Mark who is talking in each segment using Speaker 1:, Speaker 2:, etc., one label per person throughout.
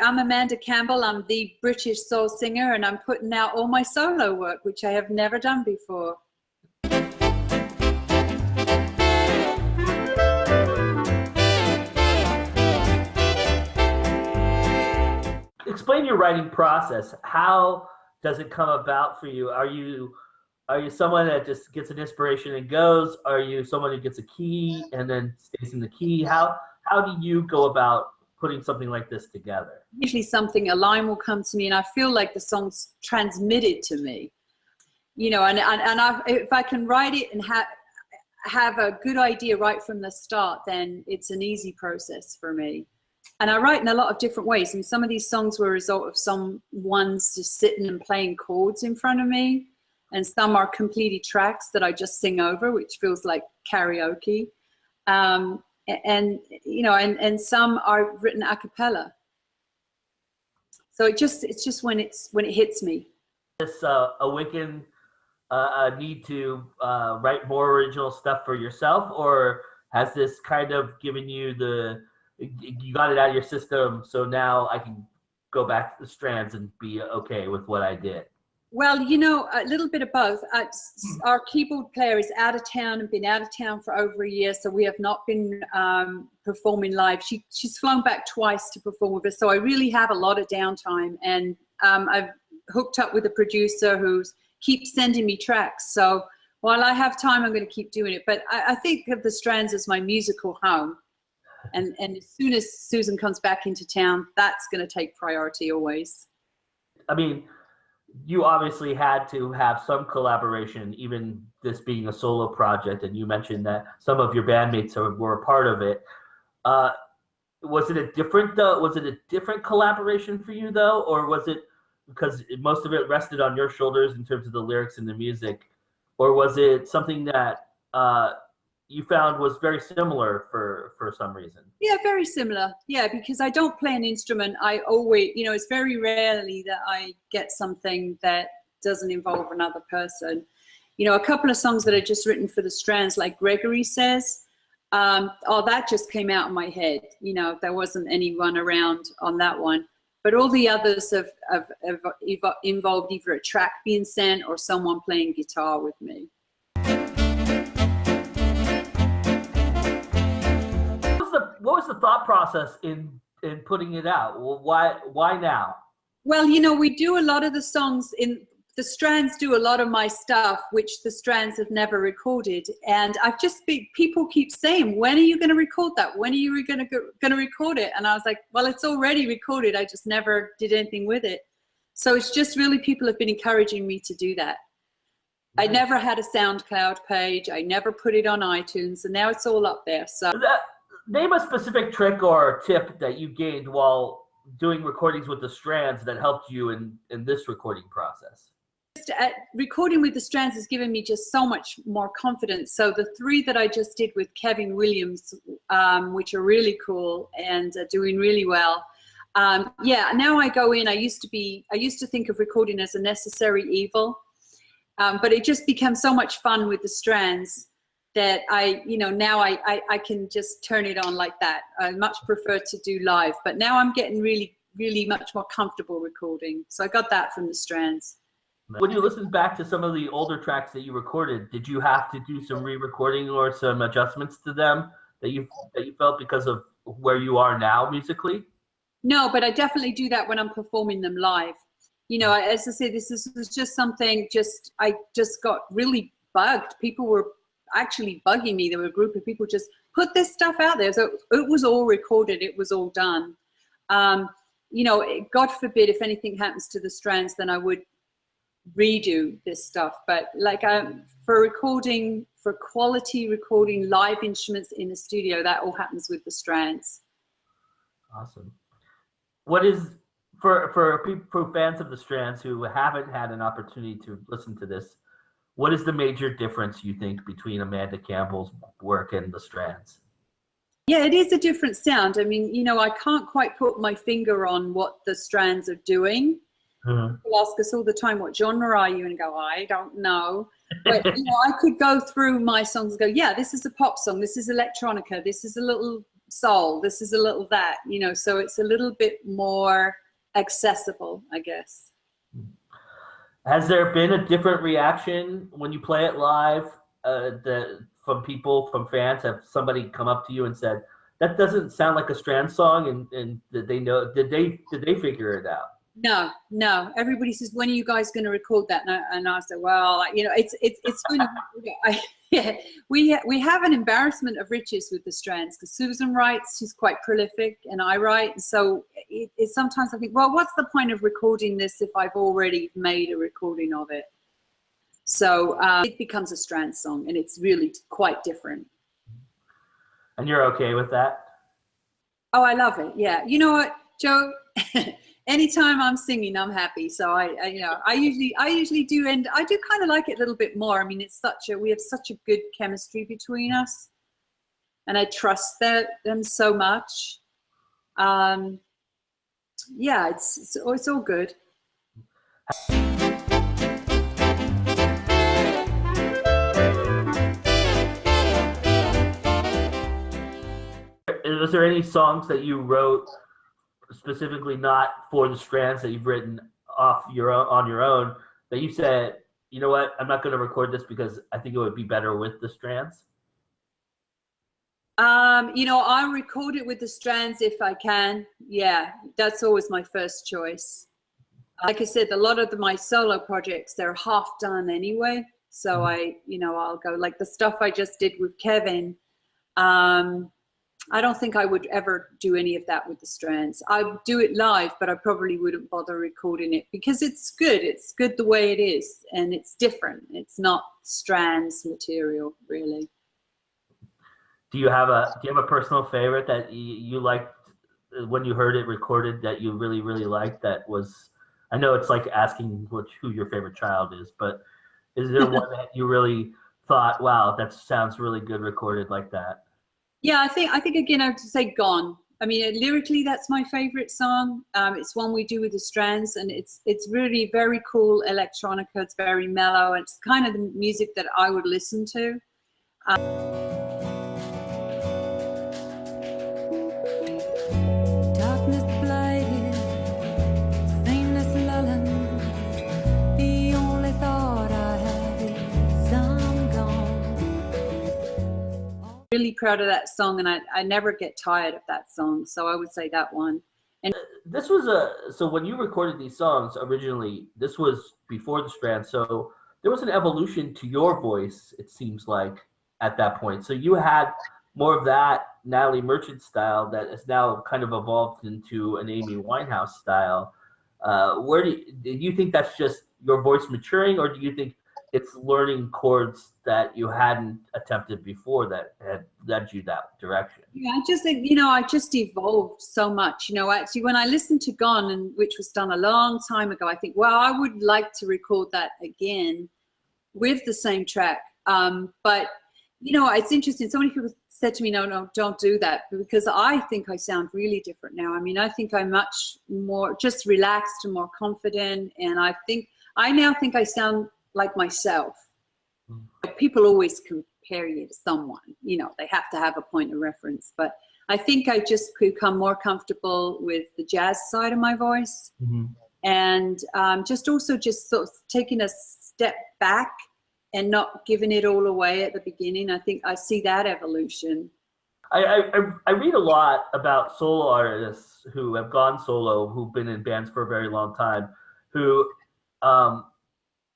Speaker 1: I'm Amanda Campbell. I'm the British soul singer, and I'm putting out all my solo work, which I have never done before.
Speaker 2: Explain your writing process. How does it come about for you? Are you someone that just gets an inspiration and goes? Are you someone who gets a key and then stays in the key? How do you go about putting something like this together?
Speaker 1: Usually a line will come to me and I feel like the song's transmitted to me, you know, and if I can write it and have a good idea right from the start, then it's an easy process for me. And I write in a lot of different ways. And some of these songs were a result of someone's just sitting and playing chords in front of me. And some are completely tracks that I just sing over, which feels like karaoke. And you know, and some are written a cappella. So it's just when it hits me.
Speaker 2: This awaken a need to write more original stuff for yourself, or has this kind of given you you got it out of your system, so now I can go back to the Strands and be okay with what I did?
Speaker 1: Well, you know, a little bit of both. Our keyboard player is out of town and been out of town for over a year, so we have not been performing live. She's flown back twice to perform with us, so I really have a lot of downtime. And I've hooked up with a producer who keeps sending me tracks. So while I have time, I'm going to keep doing it. But I think of the Strands as my musical home. And as soon as Susan comes back into town, that's going to take priority always.
Speaker 2: I mean, you obviously had to have some collaboration, even this being a solo project, and you mentioned that some of your bandmates were a part of it. Was it a different collaboration for you though, or was it because most of it rested on your shoulders in terms of the lyrics and the music, or was it something that you found was very similar for some reason?
Speaker 1: Yeah, very similar. Yeah, because I don't play an instrument. I always, you know, it's very rarely that I get something that doesn't involve another person. You know, a couple of songs that I just written for the Strands, like Gregory Says, that just came out of my head. You know, there wasn't anyone around on that one. But all the others have involved either a track being sent or someone playing guitar with me.
Speaker 2: What was the thought process in putting it out? Well, why now?
Speaker 1: Well, you know, we do a lot of the songs in the Strands, do a lot of my stuff, which the Strands have never recorded. And people keep saying, when are you going to record that? When are you going to record it? And I was like, well, it's already recorded. I just never did anything with it. So it's just really people have been encouraging me to do that. I never had a SoundCloud page. I never put it on iTunes, and now it's all up there. So
Speaker 2: name a specific trick or tip that you gained while doing recordings with the Strands that helped you in this recording process.
Speaker 1: Recording with the Strands has given me just so much more confidence. So the 3 that I just did with Kevin Williams, which are really cool and doing really well. Yeah, now I go in. I used to think of recording as a necessary evil, but it just becomes so much fun with the Strands that now I can just turn it on like that. I much prefer to do live, but now I'm getting really, really much more comfortable recording. So I got that from the Strands.
Speaker 2: When you listen back to some of the older tracks that you recorded, did you have to do some re-recording or some adjustments to them that you felt because of where you are now musically?
Speaker 1: No, but I definitely do that when I'm performing them live. You know, as I say, this was just something, I just got really bugged. People were actually bugging me. There were a group of people just put this stuff out there. So it was all recorded. It was all done. You know, God forbid if anything happens to the Strands, then I would redo this stuff. But like for recording, for quality recording live instruments in the studio, that all happens with the Strands.
Speaker 2: Awesome. What is, for fans of the Strands who haven't had an opportunity to listen to this, what is the major difference you think between Amanda Campbell's work and the Strands?
Speaker 1: Yeah, it is a different sound. I mean, you know, I can't quite put my finger on what the Strands are doing. People ask us all the time, what genre are you? And go, I don't know. But, you know, I could go through my songs and go, yeah, this is a pop song. This is electronica. This is a little soul, this is a little that, you know, so it's a little bit more accessible, I guess.
Speaker 2: Has there been a different reaction when you play it live from people, from fans? Have somebody come up to you and said, that doesn't sound like a Strands song, and did they figure it out?
Speaker 1: No. Everybody says, when are you guys going to record that? And I said, well, you know, it's funny. Yeah, we have an embarrassment of riches with the Strands, because Susan writes, she's quite prolific, and I write. And so sometimes I think, well, what's the point of recording this if I've already made a recording of it? So it becomes a Strands song, and it's really quite different. And
Speaker 2: you're okay with that?
Speaker 1: Oh, I love it. Yeah. You know what, Joe? Anytime I'm singing, I'm happy. So I usually do, and I do kind of like it a little bit more. I mean, we have such a good chemistry between us, and I trust them so much. Yeah, it's all good.
Speaker 2: Was there any songs that you wrote specifically not for the Strands that you've written on your own that you said, you know what, I'm not going to record this because I think it would be better with the Strands?
Speaker 1: You know, I'll record it with the Strands if I can. Yeah, that's always my first choice. Like I said, a lot of my solo projects, they're half done anyway. So I'll go, like the stuff I just did with Kevin. I don't think I would ever do any of that with the Strands. I would do it live, but I probably wouldn't bother recording it because it's good. It's good the way it is, and it's different. It's not Strands material, really.
Speaker 2: Do you have a personal favorite that you liked when you heard it recorded that you really, really liked? That was, I know it's like asking who your favorite child is, but is there one that you really thought, wow, that sounds really good recorded like that?
Speaker 1: Yeah, I think again, I have to say Gone. I mean, lyrically, that's my favorite song. It's one we do with the Strands, and it's really very cool electronica. It's very mellow. It's kind of the music that I would listen to. Really proud of that song, and I never get tired of that song, so I would say that one. And
Speaker 2: this was so when you recorded these songs originally, this was before the Strands, so there was an evolution to your voice, it seems like, at that point. So you had more of that Natalie Merchant style that has now kind of evolved into an Amy Winehouse style. Do you think that's just your voice maturing, or do you think it's learning chords that you hadn't attempted before that had led you that direction?
Speaker 1: Yeah, I just think, I just evolved so much. Actually, when I listened to Gone, which was done a long time ago, I think, well, I would like to record that again with the same track. But, it's interesting. So many people said to me, no, don't do that, because I think I sound really different now. I mean, I think I'm much more just relaxed and more confident. And I now think I sound like myself. People always compare you to someone, they have to have a point of reference, but I think I just become more comfortable with the jazz side of my voice. And just sort of taking a step back and not giving it all away at the beginning. I think I see that evolution.
Speaker 2: I read a lot about solo artists who have gone solo, who've been in bands for a very long time, who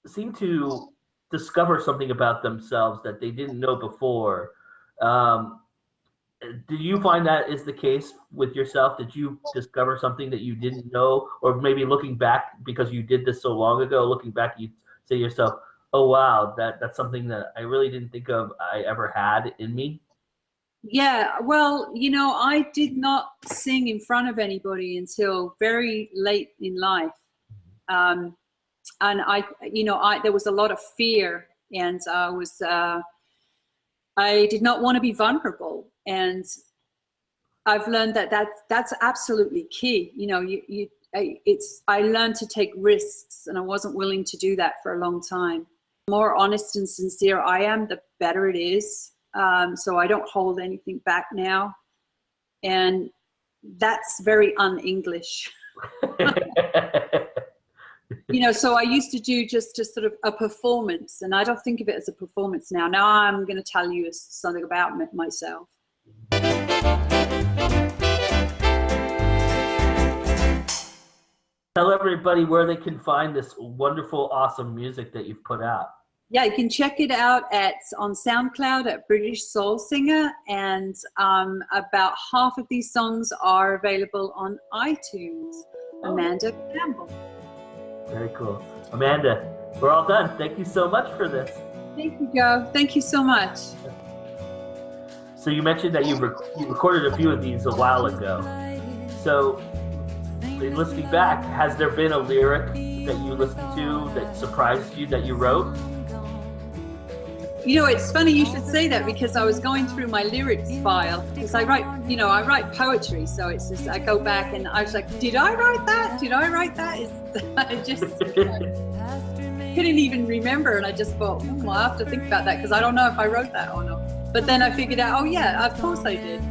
Speaker 2: seem to discover something about themselves that they didn't know before. Did you find that is the case with yourself? Did you discover something that you didn't know, or maybe looking back, because you did this so long ago, looking back, you say to yourself, oh wow, that's something that I really didn't think of I ever had in me?
Speaker 1: Yeah, well, I did not sing in front of anybody until very late in life. And there was a lot of fear, and I did not want to be vulnerable. And I've learned that's absolutely key. I learned to take risks, and I wasn't willing to do that for a long time. The more honest and sincere I am, the better it is. So I don't hold anything back now. And that's very un-English. You know, so I used to do just sort of a performance, and I don't think of it as a performance now. Now I'm going to tell you something about myself.
Speaker 2: Tell everybody where they can find this wonderful, awesome music that you've put out.
Speaker 1: Yeah, you can check it out on SoundCloud at British Soul Singer, and about half of these songs are available on iTunes. Amanda Campbell.
Speaker 2: Very cool. Amanda, we're all done. Thank you so much for this.
Speaker 1: Thank you, Joe. Thank you so much.
Speaker 2: So you mentioned that you recorded a few of these a while ago. So in listening back, has there been a lyric that you listened to that surprised you that you wrote?
Speaker 1: You know, it's funny you should say that, because I was going through my lyrics file, because I write poetry, so it's just, I go back and I was like, did I write that? Did I write that? I just couldn't even remember, and I just thought, I'll have to think about that, because I don't know if I wrote that or not. But then I figured out, oh yeah, of course I did.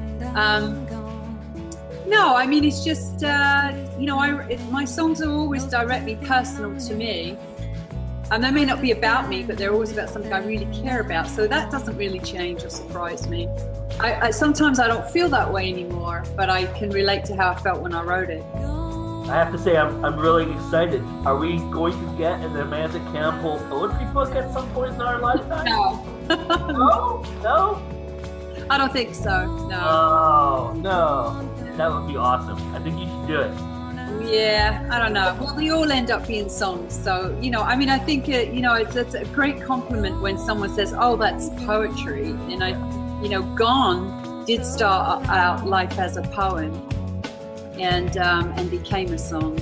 Speaker 1: No, I mean, it's just, my songs are always directly personal to me. And they may not be about me, but they're always about something I really care about. So that doesn't really change or surprise me. I sometimes I don't feel that way anymore, but I can relate to how I felt when I wrote it.
Speaker 2: I have to say, I'm really excited. Are we going to get an Amanda Campbell poetry book at some point in our lifetime?
Speaker 1: No.
Speaker 2: No?
Speaker 1: I don't think so, no.
Speaker 2: Oh, no. That would be awesome. I think you should do it.
Speaker 1: Yeah, I don't know. Well, they all end up being songs. So, I mean, I think, it's a great compliment when someone says, oh, that's poetry. And Gone did start out life as a poem and became a song.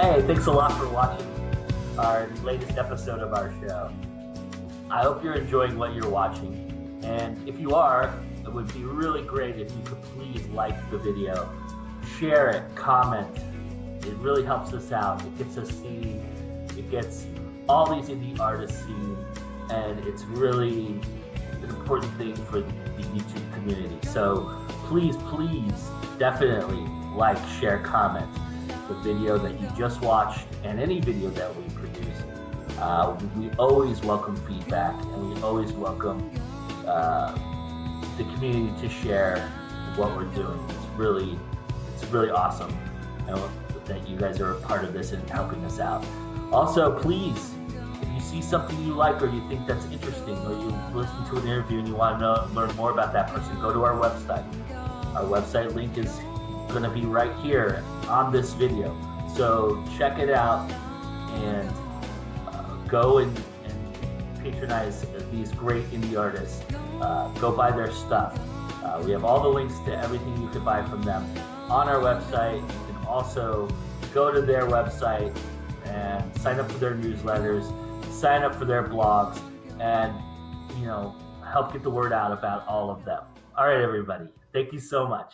Speaker 2: Hey, thanks a lot for watching our latest episode of our show. I hope you're enjoying what you're watching. And if you are, it would be really great if you could please like the video, share it, comment. It really helps us out. It gets us seen. It gets all these indie artists seen. And it's really an important thing for the YouTube community. So please, definitely like, share, comment the video that you just watched and any video that we produce. We always welcome feedback, and we always welcome the community to share what we're doing. It's really awesome that you guys are a part of this and helping us out. Also, please, if you see something you like or you think that's interesting, or you listen to an interview and you want to learn more about that person, go to our website. Our website link is going to be right here on this video. So check it out and go and patronize these great indie artists. Go buy their stuff. We have all the links to everything you can buy from them on our website. You can also go to their website and sign up for their newsletters, sign up for their blogs, and help get the word out about all of them. All right, everybody. Thank you so much.